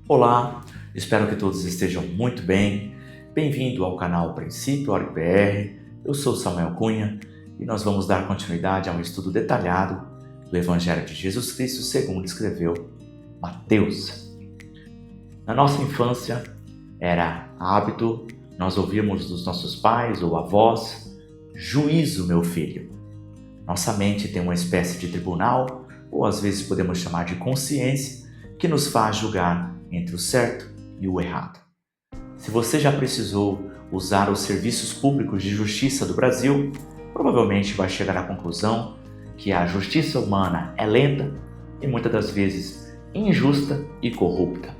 Olá, espero que todos estejam muito bem. Bem-vindo ao canal Princípio Org BR. Eu sou Samuel Cunha e nós vamos dar continuidade a um estudo detalhado do Evangelho de Jesus Cristo segundo escreveu Mateus. Na nossa infância era hábito nós ouvirmos dos nossos pais ou avós: juízo, meu filho. Nossa mente tem uma espécie de tribunal, ou às vezes podemos chamar de consciência, que nos faz julgar entre o certo e o errado. Se você já precisou usar os serviços públicos de justiça do Brasil, provavelmente vai chegar à conclusão que a justiça humana é lenta e muitas das vezes injusta e corrupta,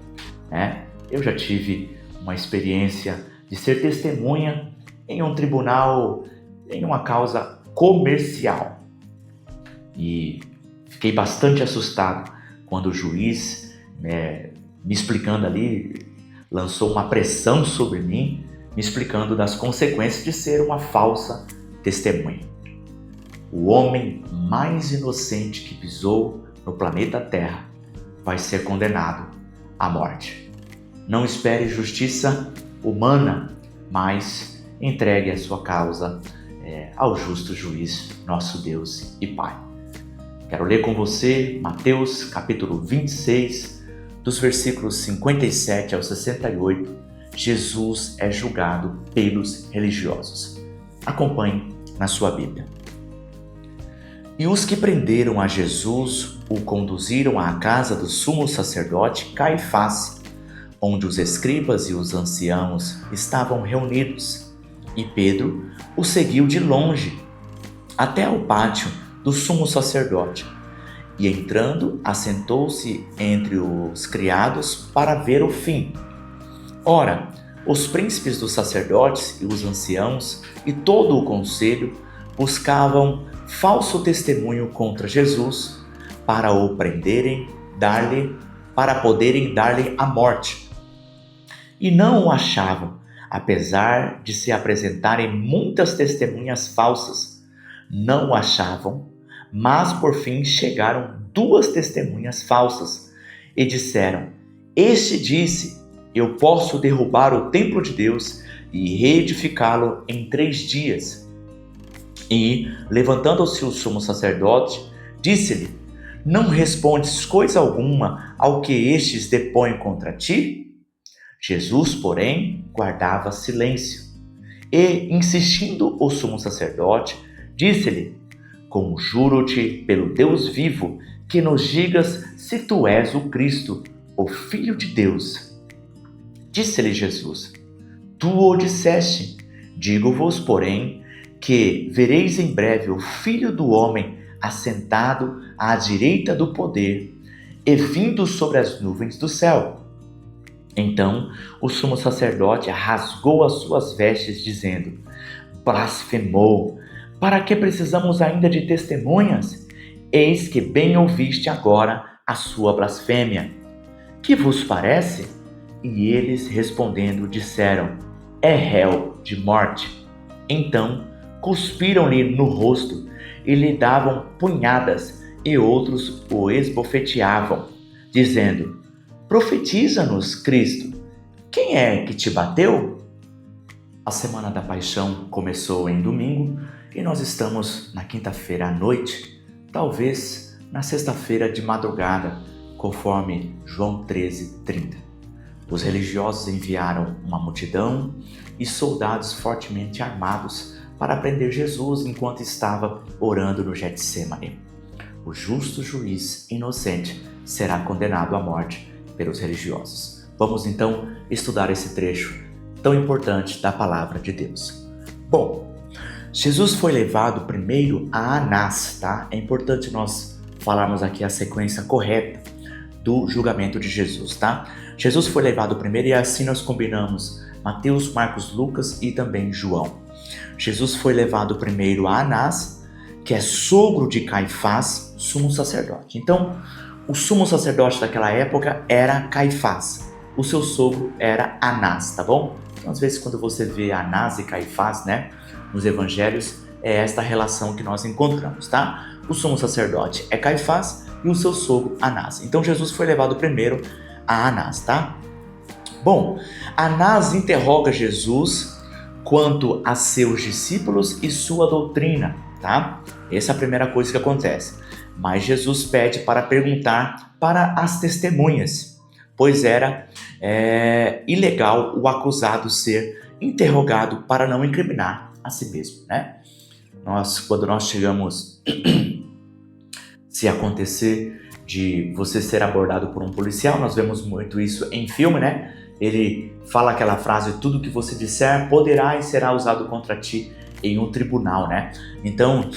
né? Eu já tive uma experiência de ser testemunha em um tribunal, em uma causa comercial. E fiquei bastante assustado quando o juiz, me explicando ali, lançou uma pressão sobre mim, me explicando das consequências de ser uma falsa testemunha. O homem mais inocente que pisou no planeta Terra vai ser condenado à morte. Não espere justiça humana, mas entregue a sua causa ao justo juiz, nosso Deus e Pai. Quero ler com você Mateus capítulo 26, dos versículos 57 ao 68, Jesus é julgado pelos religiosos. Acompanhe na sua Bíblia. E os que prenderam a Jesus o conduziram à casa do sumo sacerdote Caifás, onde os escribas e os anciãos estavam reunidos. E Pedro o seguiu de longe até o pátio do sumo sacerdote. E entrando, assentou-se entre os criados para ver o fim. Ora, os príncipes dos sacerdotes e os anciãos e todo o conselho buscavam falso testemunho contra Jesus para o prenderem, para poderem dar-lhe a morte. E não o achavam, apesar de se apresentarem muitas testemunhas falsas. Não o achavam, mas por fim chegaram 2 testemunhas falsas e disseram: Este disse, eu posso derrubar o templo de Deus e reedificá-lo em 3 dias. E, levantando-se o sumo sacerdote, disse-lhe: Não respondes coisa alguma ao que estes depõem contra ti? Jesus, porém, guardava silêncio. E, insistindo o sumo sacerdote, disse-lhe: Conjuro-te pelo Deus vivo, que nos digas se tu és o Cristo, o Filho de Deus. Disse-lhe Jesus: Tu o disseste. Digo-vos, porém, que vereis em breve o Filho do Homem assentado à direita do poder e vindo sobre as nuvens do céu. Então o sumo sacerdote rasgou as suas vestes, dizendo: Blasfemou! Para que precisamos ainda de testemunhas? Eis que bem ouviste agora a sua blasfêmia. Que vos parece? E eles respondendo disseram: É réu de morte. Então cuspiram-lhe no rosto e lhe davam punhadas, e outros o esbofeteavam, dizendo: Profetiza-nos, Cristo, quem é que te bateu? A Semana da Paixão começou em domingo e nós estamos na quinta-feira à noite, talvez na sexta-feira de madrugada, conforme João 13:30. Os religiosos enviaram uma multidão e soldados fortemente armados para prender Jesus enquanto estava orando no Getsêmani. O justo juiz inocente será condenado à morte pelos religiosos. Vamos então estudar esse trecho tão importante da palavra de Deus. Bom, Jesus foi levado primeiro a Anás, tá? É importante nós falarmos aqui a sequência correta do julgamento de Jesus, tá? Jesus foi levado primeiro e assim nós combinamos Mateus, Marcos, Lucas e também João. Jesus foi levado primeiro a Anás, que é sogro de Caifás, sumo sacerdote. Então, o sumo sacerdote daquela época era Caifás. O seu sogro era Anás, tá bom? Então, às vezes, quando você vê Anás e Caifás, né, nos evangelhos, é esta relação que nós encontramos, tá? O sumo sacerdote é Caifás e o seu sogro Anás. Então, Jesus foi levado primeiro a Anás, tá? Bom, Anás interroga Jesus quanto a seus discípulos e sua doutrina, tá? Essa é a primeira coisa que acontece. Mas Jesus pede para perguntar para as testemunhas, pois era ilegal o acusado ser interrogado para não incriminar a si mesmo, né? Quando nós chegamos, se acontecer de você ser abordado por um policial, nós vemos muito isso em filme, né? Ele fala aquela frase: tudo que você disser poderá e será usado contra ti em um tribunal, né? Então,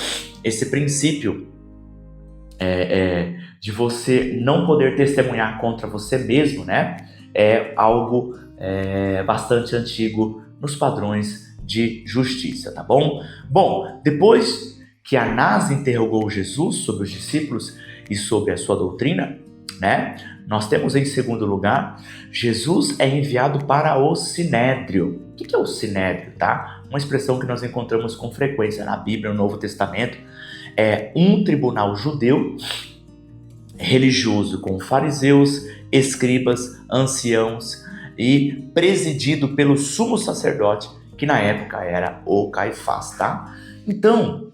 esse princípio de você não poder testemunhar contra você mesmo, né? É algo bastante antigo nos padrões de justiça, tá bom? Bom, depois que Anás interrogou Jesus sobre os discípulos e sobre a sua doutrina, né? Nós temos em segundo lugar, Jesus é enviado para o Sinédrio. O que é o Sinédrio, tá? Uma expressão que nós encontramos com frequência na Bíblia, no Novo Testamento. É um tribunal judeu religioso com fariseus, escribas, anciãos e presidido pelo sumo sacerdote, que na época era o Caifás, tá? Então,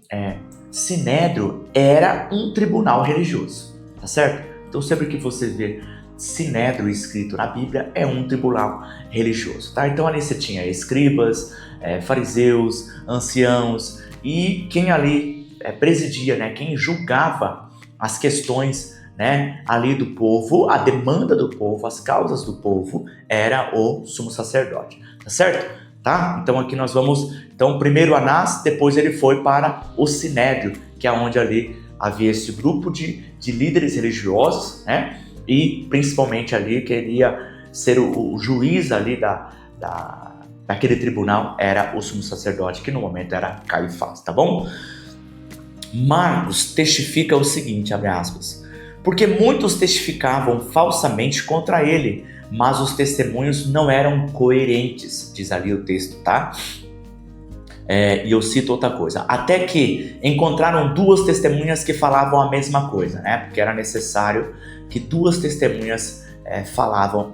Sinédrio era um tribunal religioso, tá certo? Então, sempre que você vê Sinédrio escrito na Bíblia, é um tribunal religioso, tá? Então, ali você tinha escribas, fariseus, anciãos e quem ali presidia, né? Quem julgava as questões, né? Ali do povo, a demanda do povo, as causas do povo, era o sumo sacerdote, tá certo? Tá? Então aqui nós vamos, primeiro Anás, depois ele foi para o Sinédrio, que é onde ali havia esse grupo de líderes religiosos, né? E principalmente ali queria ser o juiz ali daquele tribunal, era o sumo sacerdote, que no momento era Caifás, tá bom? Marcos testifica o seguinte, abre aspas, porque muitos testificavam falsamente contra ele, mas os testemunhos não eram coerentes, diz ali o texto, tá? E eu cito outra coisa, até que encontraram duas testemunhas que falavam a mesma coisa, né? Porque era necessário que duas testemunhas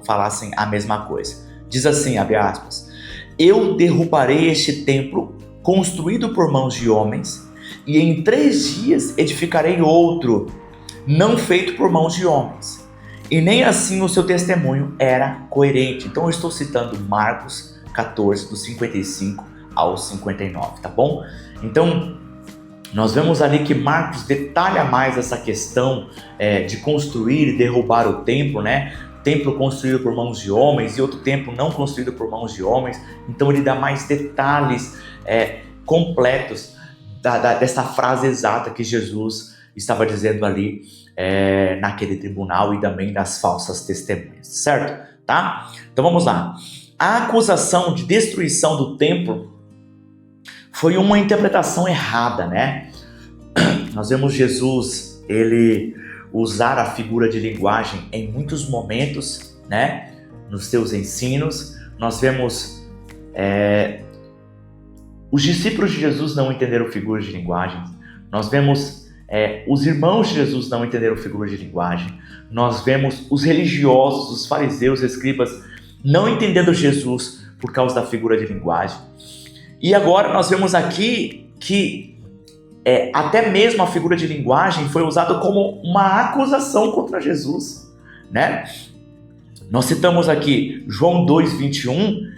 falassem a mesma coisa. Diz assim, abre aspas, eu derrubarei este templo construído por mãos de homens e em 3 dias edificarei outro, não feito por mãos de homens. E nem assim o seu testemunho era coerente. Então eu estou citando Marcos 14, do 55 ao 59, tá bom? Então, nós vemos ali que Marcos detalha mais essa questão de construir e derrubar o templo, né? Templo construído por mãos de homens e outro templo não construído por mãos de homens. Então ele dá mais detalhes completos dessa frase exata que Jesus estava dizendo ali naquele tribunal e também das falsas testemunhas, certo? Tá? Então vamos lá. A acusação de destruição do templo foi uma interpretação errada, né? Nós vemos Jesus, ele usar a figura de linguagem em muitos momentos, né? Nos seus ensinos. Nós vemos os discípulos de Jesus não entenderam figura de linguagem. Nós vemos os irmãos de Jesus não entenderam figura de linguagem. Nós vemos os religiosos, os fariseus, escribas, não entendendo Jesus por causa da figura de linguagem. E agora nós vemos aqui que até mesmo a figura de linguagem foi usada como uma acusação contra Jesus, né? Nós citamos aqui João 2:21,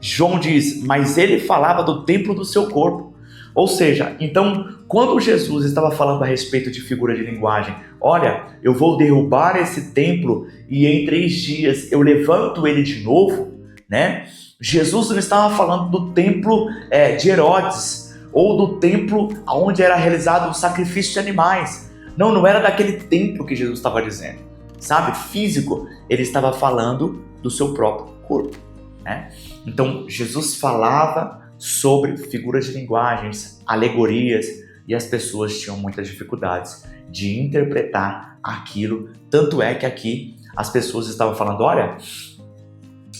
João diz, mas ele falava do templo do seu corpo. Ou seja, então, quando Jesus estava falando a respeito de figura de linguagem, olha, eu vou derrubar esse templo e em 3 dias eu levanto ele de novo, né? Jesus não estava falando do templo de Herodes ou do templo onde era realizado o sacrifício de animais. Não era daquele templo que Jesus estava dizendo, sabe? Físico, ele estava falando do seu próprio corpo, né? Então, Jesus falava sobre figuras de linguagens, alegorias, e as pessoas tinham muitas dificuldades de interpretar aquilo. Tanto é que aqui as pessoas estavam falando, olha,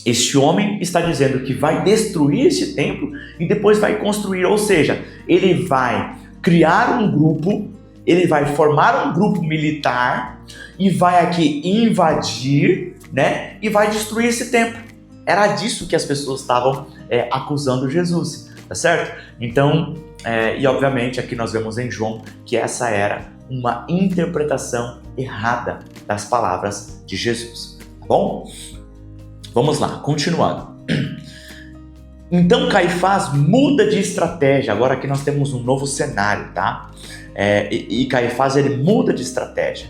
este homem está dizendo que vai destruir este templo e depois vai construir, ou seja, ele vai criar um grupo, ele vai formar um grupo militar e vai aqui invadir né? E vai destruir esse templo. Era disso que as pessoas estavam acusando Jesus, tá certo? Então, e obviamente aqui nós vemos em João que essa era uma interpretação errada das palavras de Jesus, tá bom? Vamos lá, continuando. Então Caifás muda de estratégia. Agora aqui nós temos um novo cenário, tá? E Caifás ele muda de estratégia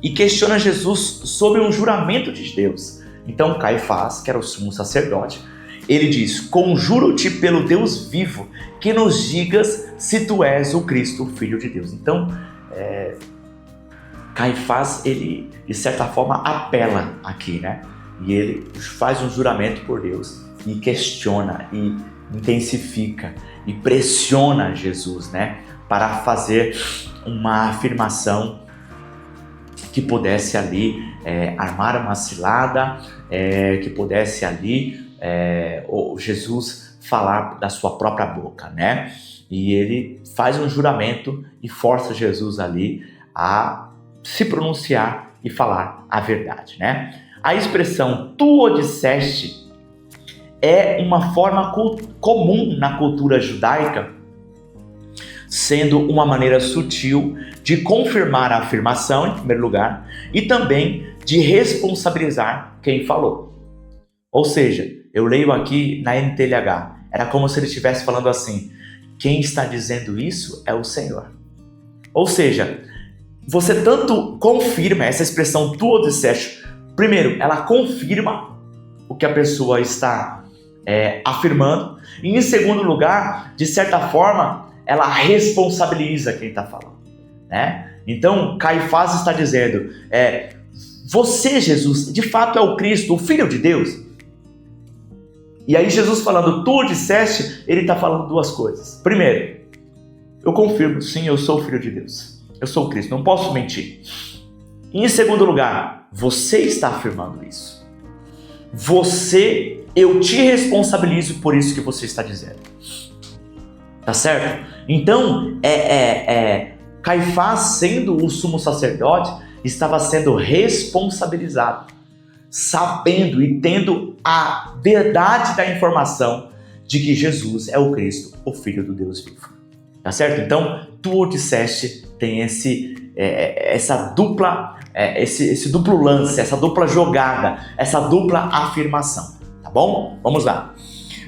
e questiona Jesus sobre um juramento de Deus. Então Caifás, que era o sumo sacerdote, ele diz: conjuro-te pelo Deus vivo que nos digas se tu és o Cristo, o Filho de Deus. Então Caifás, ele de certa forma apela aqui, né? E ele faz um juramento por Deus e questiona e intensifica e pressiona Jesus, né? Para fazer uma afirmação que pudesse ali armar uma cilada, que pudesse ali Jesus falar da sua própria boca, né? E ele faz um juramento e força Jesus ali a se pronunciar e falar a verdade, né? A expressão tu o disseste é uma forma comum na cultura judaica, sendo uma maneira sutil de confirmar a afirmação, em primeiro lugar, e também de responsabilizar quem falou. Ou seja, eu leio aqui na NTLH, era como se ele estivesse falando assim: quem está dizendo isso é o Senhor. Ou seja, você tanto confirma essa expressão tu o disseste. Primeiro, ela confirma o que a pessoa está afirmando. E em segundo lugar, de certa forma, ela responsabiliza quem está falando, né? Então, Caifás está dizendo, você, Jesus, de fato é o Cristo, o Filho de Deus? E aí Jesus falando, tu disseste, ele está falando duas coisas. Primeiro, eu confirmo, sim, eu sou o Filho de Deus. Eu sou o Cristo, não posso mentir. E em segundo lugar, você está afirmando isso. Eu te responsabilizo por isso que você está dizendo. Tá certo? Então, Caifás, sendo o sumo sacerdote, estava sendo responsabilizado, sabendo e tendo a verdade da informação de que Jesus é o Cristo, o Filho do Deus vivo. Tá certo? Então, tu o disseste, tem esse duplo lance, essa dupla jogada, essa dupla afirmação. Tá bom? Vamos lá.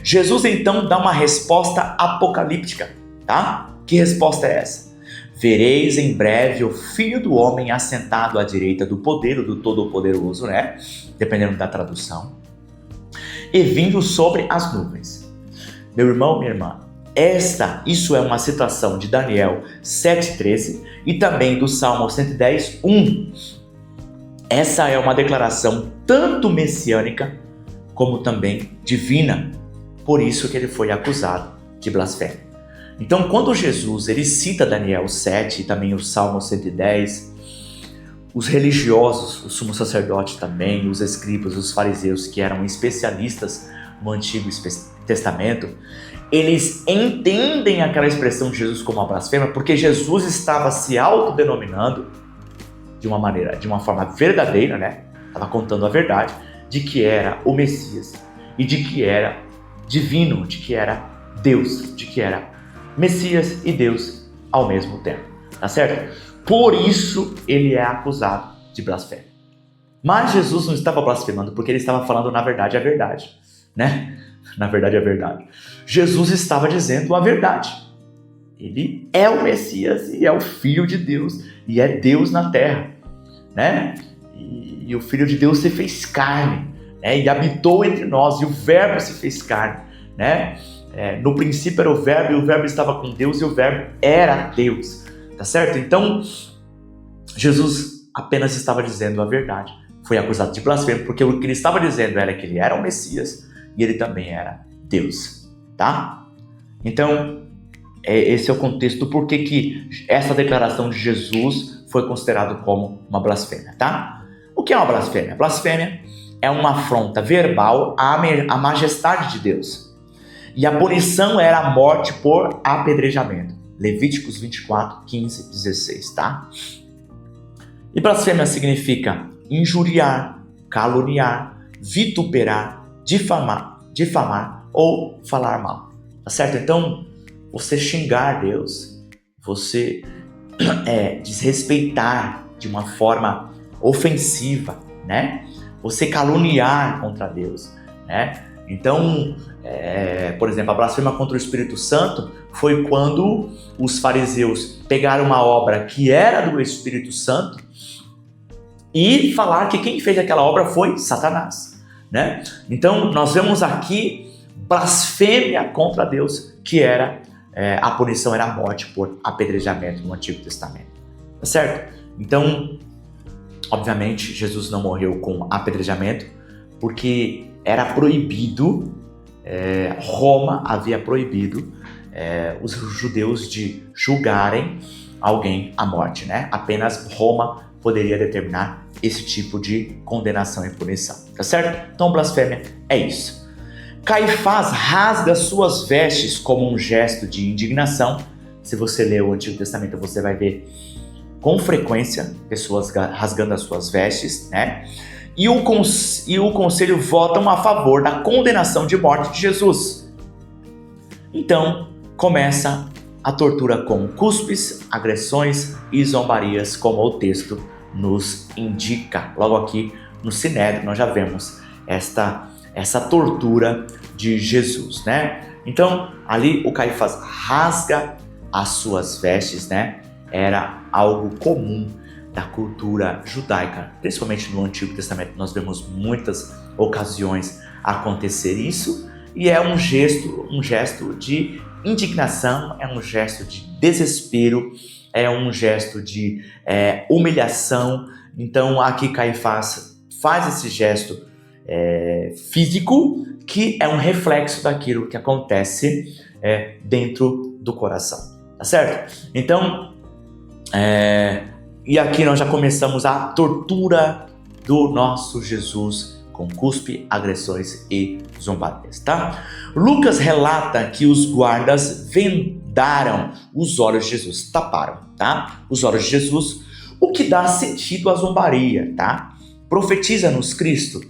Jesus então dá uma resposta apocalíptica, tá? Que resposta é essa? Vereis em breve o Filho do Homem assentado à direita do poder, do Todo-Poderoso, né? Dependendo da tradução. E vindo sobre as nuvens. Meu irmão, minha irmã, isso é uma citação de Daniel 7,13 e também do Salmo 110:1. Essa é uma declaração tanto messiânica como também divina. Por isso que ele foi acusado de blasfêmia. Então, quando Jesus ele cita Daniel 7 e também o Salmo 110, os religiosos, o sumo sacerdote também, os escribas, os fariseus, que eram especialistas no Antigo Testamento, eles entendem aquela expressão de Jesus como uma blasfêmia, porque Jesus estava se autodenominando de uma forma verdadeira, né? Estava contando a verdade de que era o Messias e de que era divino, de que era Deus, de que era Messias e Deus ao mesmo tempo, tá certo? Por isso ele é acusado de blasfêmia. Mas Jesus não estava blasfemando, porque ele estava falando na verdade a verdade, né? Na verdade a verdade. Jesus estava dizendo a verdade. Ele é o Messias e é o Filho de Deus e é Deus na terra, né? E o Filho de Deus se fez carne, né? E habitou entre nós, e o Verbo se fez carne, né? No princípio era o Verbo, e o Verbo estava com Deus, e o Verbo era Deus, tá certo? Então, Jesus apenas estava dizendo a verdade. Foi acusado de blasfêmia, porque o que ele estava dizendo era que ele era o Messias, e ele também era Deus, tá? Então, esse é o contexto do porquê que essa declaração de Jesus foi considerado como uma blasfêmia, tá? O que é uma blasfêmia? Blasfêmia é uma afronta verbal à majestade de Deus. E a punição era a morte por apedrejamento. Levíticos 24, 15, 16, tá? E blasfêmia significa injuriar, caluniar, vituperar, difamar ou falar mal. Tá certo? Então, você xingar Deus, você desrespeitar de uma forma ofensiva, né? Você caluniar contra Deus, né? Então, por exemplo, a blasfêmia contra o Espírito Santo foi quando os fariseus pegaram uma obra que era do Espírito Santo e falaram que quem fez aquela obra foi Satanás, né? Então, nós vemos aqui blasfêmia contra Deus, que era a punição era a morte por apedrejamento no Antigo Testamento, tá certo? Então, obviamente, Jesus não morreu com apedrejamento, porque era proibido, Roma havia proibido os judeus de julgarem alguém à morte, né? Apenas Roma poderia determinar esse tipo de condenação e punição, tá certo? Então, blasfêmia é isso. Caifás rasga suas vestes como um gesto de indignação. Se você ler o Antigo Testamento, você vai ver com frequência pessoas rasgando as suas vestes, né? E o conselho votam a favor da condenação de morte de Jesus. Então, começa a tortura com cuspes, agressões e zombarias, como o texto nos indica. Logo aqui no Sinédrio nós já vemos essa tortura de Jesus, né? Então, ali o Caifás rasga as suas vestes, né? Era algo comum da cultura judaica, principalmente no Antigo Testamento. Nós vemos muitas ocasiões acontecer isso, e é um gesto de indignação, é um gesto de desespero, é um gesto de humilhação. Então, aqui Caifás faz esse gesto físico, que é um reflexo daquilo que acontece dentro do coração, tá certo? Então, e aqui nós já começamos a tortura do nosso Jesus com cuspe, agressões e zombarias, tá? Lucas relata que os guardas vendaram os olhos de Jesus, taparam, tá? Os olhos de Jesus, o que dá sentido à zombaria, tá? Profetiza-nos Cristo.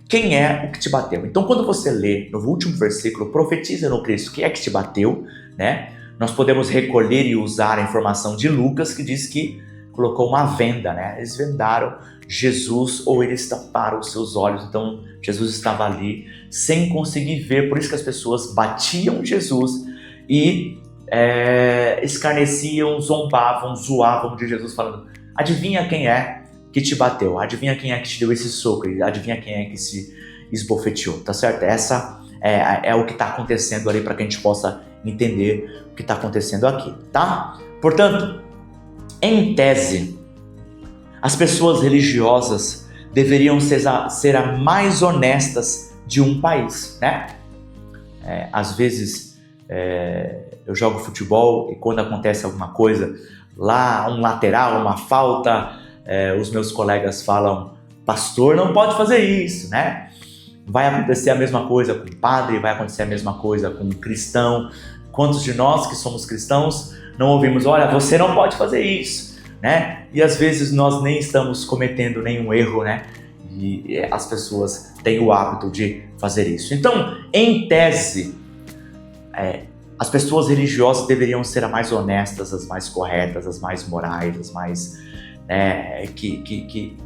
Quem é o que te bateu? Então, quando você lê no último versículo, profetiza no Cristo, quem é que te bateu, né? Nós podemos recolher e usar a informação de Lucas, que diz que colocou uma venda, né? Eles vendaram Jesus, ou eles taparam os seus olhos. Então, Jesus estava ali sem conseguir ver, por isso que as pessoas batiam Jesus e escarneciam, zombavam, zoavam de Jesus, falando: adivinha quem é que te bateu? Adivinha quem é que te deu esse soco? Adivinha quem é que se esbofeteou? Tá certo? Essa é o que está acontecendo ali, para que a gente possa entender o que está acontecendo aqui, tá? Portanto, em tese, as pessoas religiosas deveriam ser as mais honestas de um país, né? Às vezes eu jogo futebol e quando acontece alguma coisa lá, um lateral, uma falta, os meus colegas falam: pastor, não pode fazer isso, né? Vai acontecer a mesma coisa com o padre, vai acontecer a mesma coisa com o cristão. Quantos de nós que somos cristãos não ouvimos: olha, você não pode fazer isso, né? E às vezes nós nem estamos cometendo nenhum erro, né? E as pessoas têm o hábito de fazer isso. Então, em tese, as pessoas religiosas deveriam ser as mais honestas, as mais corretas, as mais morais, as mais que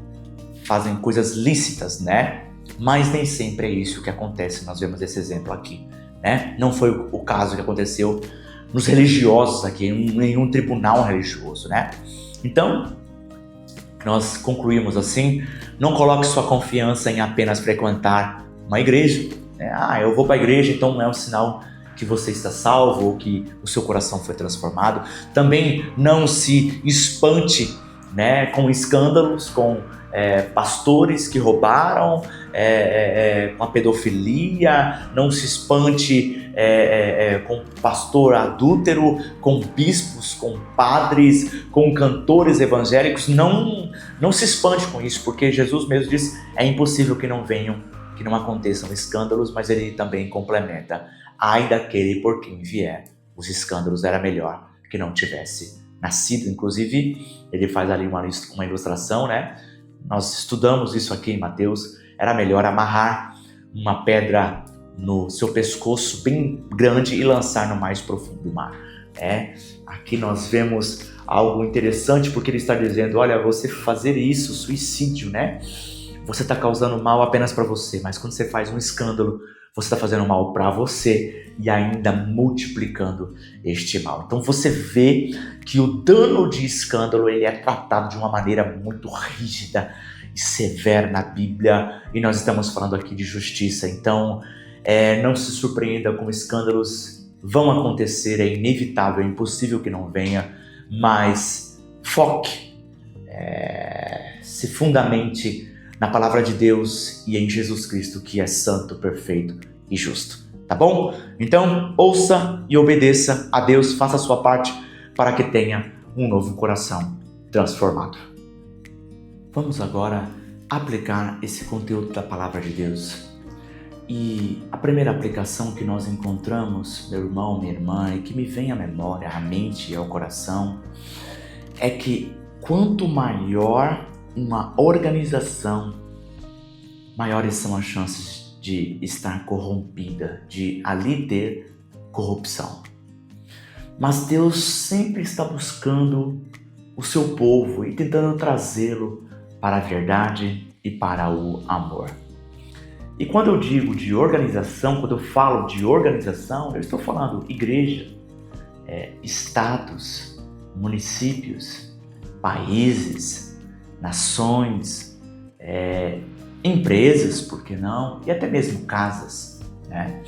fazem coisas lícitas, né? Mas nem sempre é isso que acontece. Nós vemos esse exemplo aqui, né? Não foi o caso que aconteceu nos religiosos aqui, em nenhum tribunal religioso, né? Então, nós concluímos assim: não coloque sua confiança em apenas frequentar uma igreja, né? Eu vou para a igreja, então não é um sinal que você está salvo ou que o seu coração foi transformado. Também não se espante, né, com escândalos, com pastores que roubaram, com a pedofilia. Não se espante com pastor adúltero, com bispos, com padres, com cantores evangélicos. Não se espante com isso, porque Jesus mesmo diz: é impossível que não aconteçam escândalos, mas ele também complementa: ai daquele por quem vier os escândalos, era melhor que não tivesse nascido. Inclusive, ele faz ali uma ilustração, né, nós estudamos isso aqui em Mateus, era melhor amarrar uma pedra no seu pescoço bem grande e lançar no mais profundo do mar. Aqui nós vemos algo interessante, porque ele está dizendo, olha, você fazer isso, suicídio, né? Você está causando mal apenas para você, mas quando você faz um escândalo, você está fazendo mal para você e ainda multiplicando este mal. Então você vê que o dano de escândalo ele é tratado de uma maneira muito rígida e severa na Bíblia, e nós estamos falando aqui de justiça. Então não se surpreenda com escândalos, vão acontecer, é inevitável, é impossível que não venha, mas foque, se fundamente na palavra de Deus e em Jesus Cristo, que é santo, perfeito e justo. Tá bom? Então, ouça e obedeça a Deus, faça a sua parte para que tenha um novo coração transformado. Vamos agora aplicar esse conteúdo da palavra de Deus. E a primeira aplicação que nós encontramos, meu irmão, minha irmã, e que me vem à memória, à mente e ao coração, é que quanto maior uma organização, maiores são as chances de estar corrompida, de ali ter corrupção. Mas Deus sempre está buscando o seu povo e tentando trazê-lo para a verdade e para o amor. E quando eu digo de organização, quando eu falo de organização, eu estou falando igreja, estados, municípios, países, nações, empresas, por que não? E até mesmo casas, né?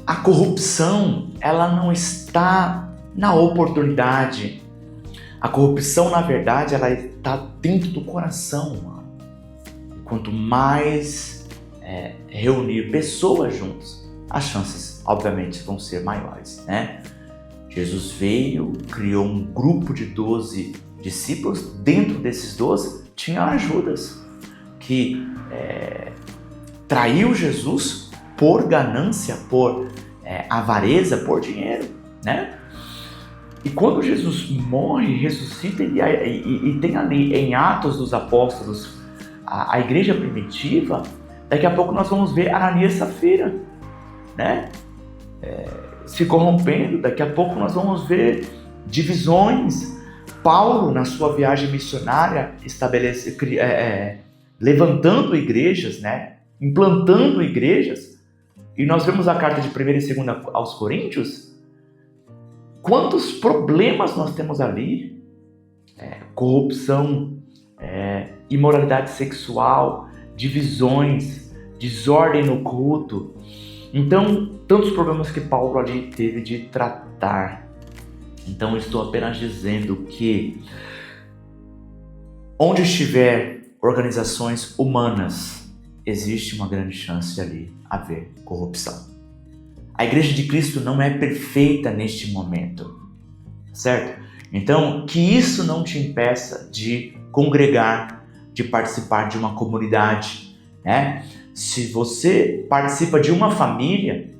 A corrupção, ela não está na oportunidade. A corrupção, na verdade, ela está dentro do coração humano. Quanto mais reunir pessoas juntos, as chances, obviamente, vão ser maiores, né? Jesus veio, criou um grupo de 12 discípulos. Dentro desses 12 tinha Judas, que traiu Jesus por ganância, por avareza, por dinheiro, né? E quando Jesus morre, ressuscita, e tem ali em Atos dos Apóstolos a igreja primitiva, daqui a pouco nós vamos ver Ananias e Safira, né? Se corrompendo, daqui a pouco nós vamos ver divisões. Paulo, na sua viagem missionária, levantando igrejas, né? Implantando igrejas, e nós vemos a carta de 1ª e 2ª aos Coríntios. Quantos problemas nós temos ali? Corrupção, imoralidade sexual, divisões, desordem no culto. Então, tantos problemas que Paulo ali teve de tratar. Então, eu estou apenas dizendo que onde estiver organizações humanas, existe uma grande chance de ali haver corrupção. A Igreja de Cristo não é perfeita neste momento, certo? Então, que isso não te impeça de congregar, de participar de uma comunidade, né? Se você participa de uma família,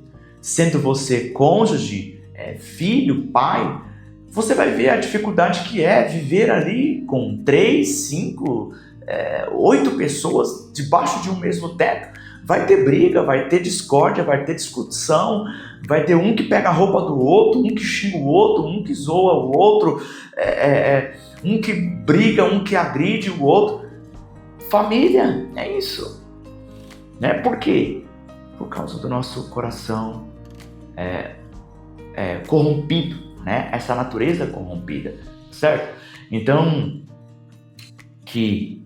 sendo você cônjuge, filho, pai, você vai ver a dificuldade que é viver ali com 3, 5, 8 pessoas debaixo de um mesmo teto. Vai ter briga, vai ter discórdia, vai ter discussão, vai ter um que pega a roupa do outro, um que xinga o outro, um que zoa o outro, um que briga, um que agride o outro. Família, é isso. Né? Por quê? Por causa do nosso coração corrompido, né? Essa natureza corrompida, certo? Então, que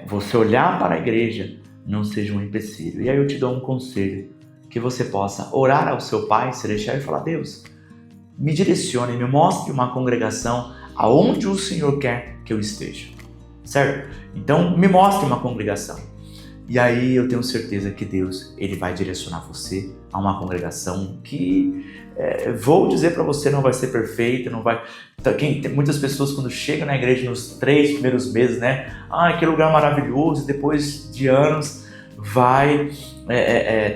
você olhar para a igreja não seja um empecilho. E aí eu te dou um conselho, que você possa orar ao seu Pai Celestial e falar: Deus, me direcione, me mostre uma congregação aonde o Senhor quer que eu esteja, certo? Então, me mostre uma congregação. E aí eu tenho certeza que Deus, Ele vai direcionar você a uma congregação que, vou dizer para você, não vai ser perfeita, não vai... Tem muitas pessoas quando chegam na igreja nos 3 primeiros meses, né? Que lugar maravilhoso, e depois de anos vai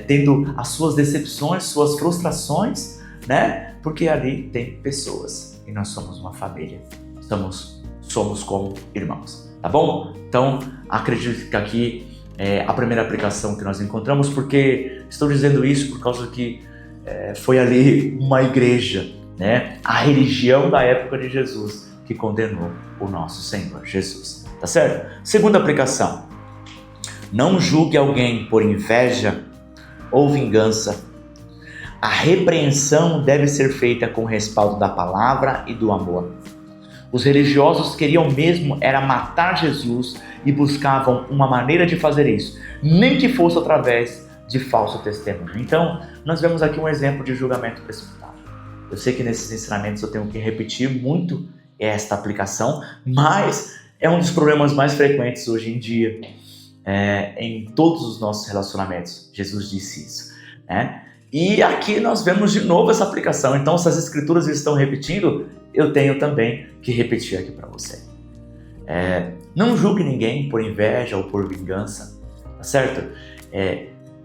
tendo as suas decepções, suas frustrações, né? Porque ali tem pessoas e nós somos uma família, somos somos como irmãos, tá bom? Então, acredito que aqui é a primeira aplicação que nós encontramos, porque estou dizendo isso por causa que foi ali uma igreja, né? A religião da época de Jesus que condenou o nosso Senhor Jesus, tá certo? Segunda aplicação: não julgue alguém por inveja ou vingança. A repreensão deve ser feita com o respaldo da palavra e do amor. Os religiosos queriam mesmo era matar Jesus e buscavam uma maneira de fazer isso, nem que fosse através de falso testemunho. Então, nós vemos aqui um exemplo de julgamento precipitado. Eu sei que nesses ensinamentos eu tenho que repetir muito esta aplicação, mas é um dos problemas mais frequentes hoje em dia, em todos os nossos relacionamentos. Jesus disse isso, né? E aqui nós vemos de novo essa aplicação. Então, se as escrituras estão repetindo, eu tenho também que repetir aqui para você. Não julgue ninguém por inveja ou por vingança, tá certo?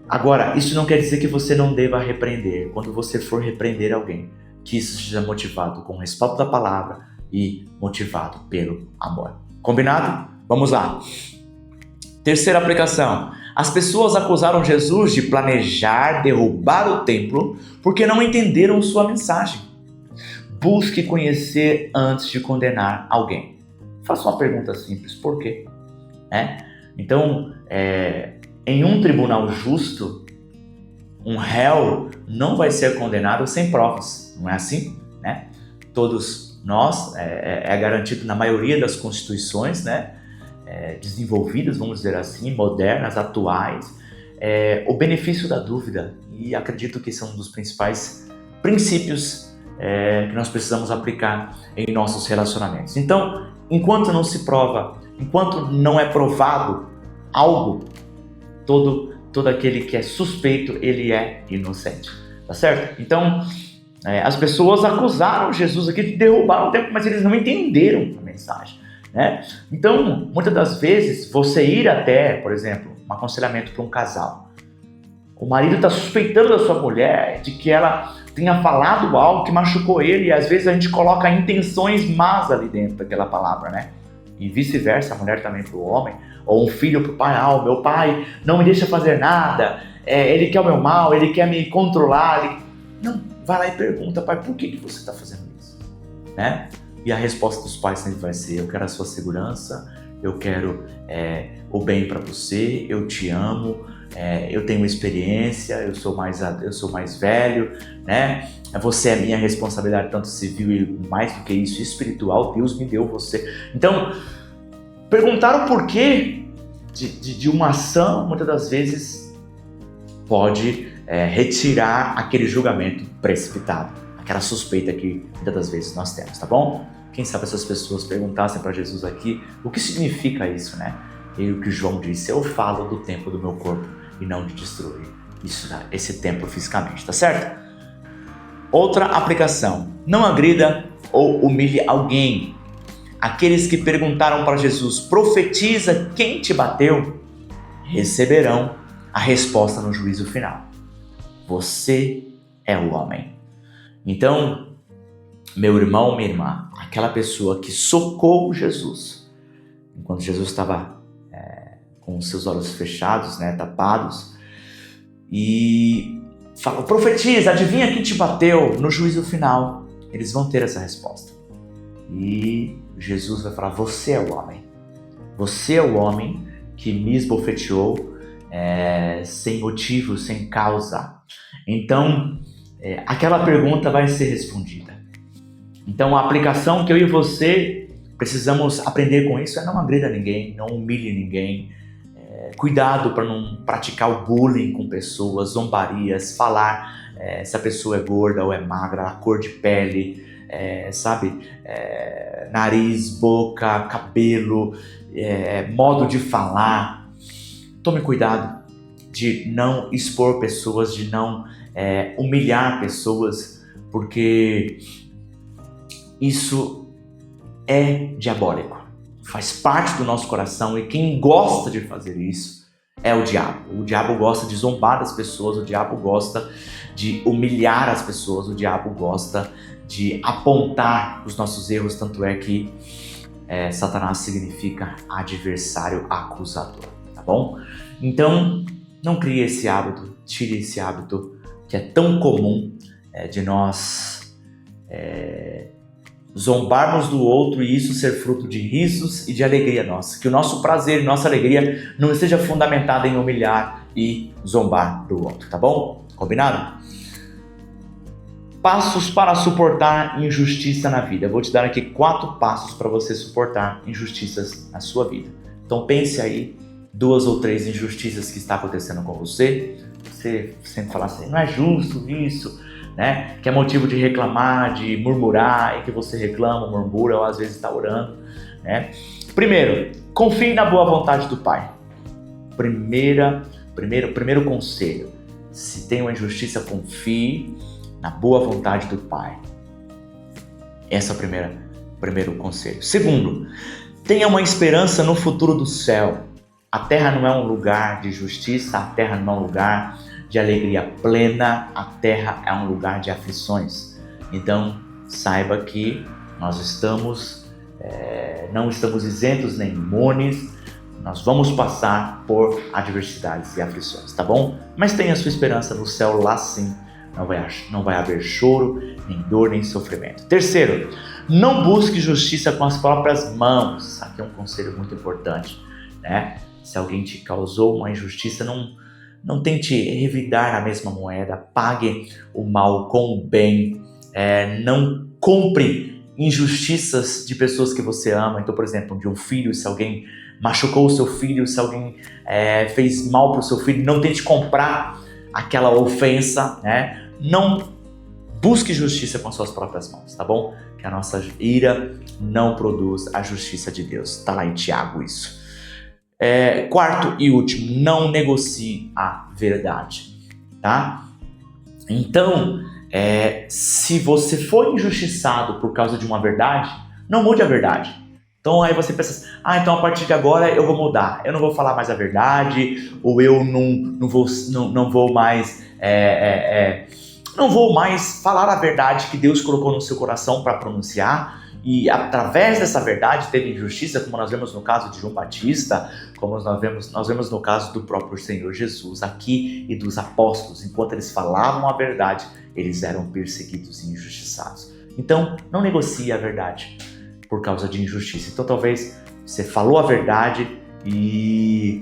Agora, isso não quer dizer que você não deva repreender. Quando você for repreender alguém, que isso seja motivado com o respaldo da palavra e motivado pelo amor. Combinado? Vamos lá. Terceira aplicação: as pessoas acusaram Jesus de planejar derrubar o templo porque não entenderam sua mensagem. Busque conhecer antes de condenar alguém. Faça uma pergunta simples: por quê? Então, em um tribunal justo, um réu não vai ser condenado sem provas, não é assim? Né? Todos nós, é garantido na maioria das constituições, né? Desenvolvidas, vamos dizer assim, modernas, atuais, o benefício da dúvida. E acredito que esse é um dos principais princípios que nós precisamos aplicar em nossos relacionamentos. Então, enquanto não se prova, enquanto não é provado algo, todo aquele que é suspeito, ele é inocente, tá certo? Então, as pessoas acusaram Jesus aqui de derrubar o templo, mas eles não entenderam a mensagem, né? Então, muitas das vezes, você ir até, por exemplo, um aconselhamento para um casal, o marido está suspeitando da sua mulher de que ela tenha falado algo que machucou ele, e às vezes a gente coloca intenções más ali dentro daquela palavra, né? E vice-versa, a mulher também para o homem, ou um filho para o pai: meu pai não me deixa fazer nada, ele quer o meu mal, ele quer me controlar. Não, vai lá e pergunta: pai, por que você está fazendo isso? Né? E a resposta dos pais sempre vai ser: eu quero a sua segurança, eu quero o bem para você, eu te amo, eu tenho experiência, eu sou mais velho, né? Você é minha responsabilidade, tanto civil e mais do que isso, espiritual. Deus me deu você. Então, perguntar o porquê de uma ação, muitas das vezes, pode retirar aquele julgamento precipitado, aquela suspeita que muitas das vezes nós temos, tá bom? Quem sabe essas pessoas perguntassem para Jesus aqui o que significa isso, né? E o que João disse: eu falo do templo do meu corpo e não de destruir esse templo fisicamente, tá certo? Outra aplicação: não agrida ou humilhe alguém. Aqueles que perguntaram para Jesus: profetiza quem te bateu, receberão a resposta no juízo final: você é o homem. Então, meu irmão, minha irmã, aquela pessoa que socou Jesus, enquanto Jesus estava com os seus olhos fechados, né, tapados, e falou: profetiza, adivinha quem te bateu, no juízo final, eles vão ter essa resposta. E Jesus vai falar: você é o homem. Você é o homem que me esbofeteou sem motivo, sem causa. Então, aquela pergunta vai ser respondida. Então, a aplicação que eu e você precisamos aprender com isso é: não agrida ninguém, não humilhe ninguém. Cuidado para não praticar o bullying com pessoas, zombarias, falar se a pessoa é gorda ou é magra, a cor de pele, nariz, boca, cabelo, modo de falar. Tome cuidado de não expor pessoas, de não humilhar pessoas, porque isso é diabólico. Faz parte do nosso coração, e quem gosta de fazer isso é o diabo. O diabo gosta de zombar das pessoas, o diabo gosta de humilhar as pessoas, o diabo gosta de apontar os nossos erros. Tanto é que Satanás significa adversário acusador, tá bom? Então, não crie esse hábito, tire esse hábito que é tão comum de nós zombarmos do outro e isso ser fruto de risos e de alegria nossa. Que o nosso prazer e nossa alegria não esteja fundamentada em humilhar e zombar do outro, tá bom? Combinado? Passos para suportar injustiça na vida. Eu vou te dar aqui 4 passos para você suportar injustiças na sua vida. Então pense aí 2 ou 3 injustiças que está acontecendo com você. Você sempre fala assim, não é justo isso, né? Que é motivo de reclamar, de murmurar, e que você reclama, murmura ou às vezes está orando, né? Primeiro, confie na boa vontade do Pai. Primeiro conselho, se tem uma injustiça, confie na boa vontade do Pai. Esse é o primeiro conselho. Segundo, tenha uma esperança no futuro do céu. A terra não é um lugar de justiça, a terra não é um lugar de alegria plena, a terra é um lugar de aflições. Então, saiba que nós não estamos isentos nem imunes, nós vamos passar por adversidades e aflições, tá bom? Mas tenha sua esperança no céu, lá sim, não vai haver choro, nem dor, nem sofrimento. Terceiro, não busque justiça com as próprias mãos. Aqui é um conselho muito importante, né? Se alguém te causou uma injustiça, não tente revidar a mesma moeda, pague o mal com o bem, não compre injustiças de pessoas que você ama. Então, por exemplo, de um filho, se alguém machucou o seu filho, se alguém fez mal para o seu filho, não tente comprar aquela ofensa, né? Não busque justiça com suas próprias mãos, tá bom? Que a nossa ira não produz a justiça de Deus. Está lá em Tiago isso. Quarto e último, não negocie a verdade, tá? Então, se você for injustiçado por causa de uma verdade, não mude a verdade. Então aí você pensa assim, então a partir de agora eu vou mudar, eu não vou falar mais a verdade, ou eu não vou mais falar a verdade que Deus colocou no seu coração para pronunciar. E através dessa verdade teve injustiça, como nós vemos no caso de João Batista, como nós vemos no caso do próprio Senhor Jesus aqui e dos apóstolos. Enquanto eles falavam a verdade, eles eram perseguidos e injustiçados. Então, não negocie a verdade por causa de injustiça. Então, talvez você falou a verdade e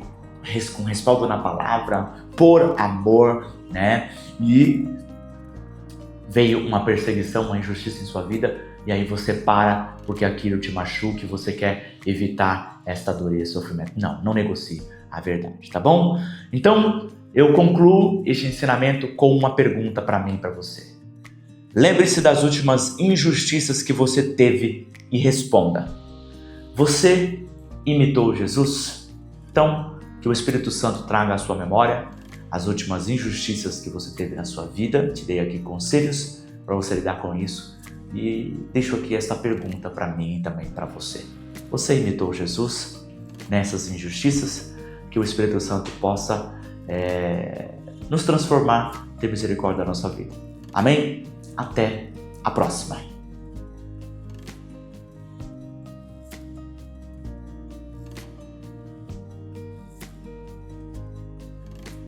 com respaldo na palavra, por amor, né? E veio uma perseguição, uma injustiça em sua vida, e aí você para porque aquilo te machuca e você quer evitar esta dor e esse sofrimento. Não negocie a verdade, tá bom? Então, eu concluo este ensinamento com uma pergunta para mim e para você. Lembre-se das últimas injustiças que você teve e responda. Você imitou Jesus? Então, que o Espírito Santo traga à sua memória as últimas injustiças que você teve na sua vida. Te dei aqui conselhos para você lidar com isso. E deixo aqui esta pergunta para mim e também para você. Você imitou Jesus nessas injustiças? Que o Espírito Santo possa nos transformar, ter misericórdia da nossa vida. Amém? Até a próxima.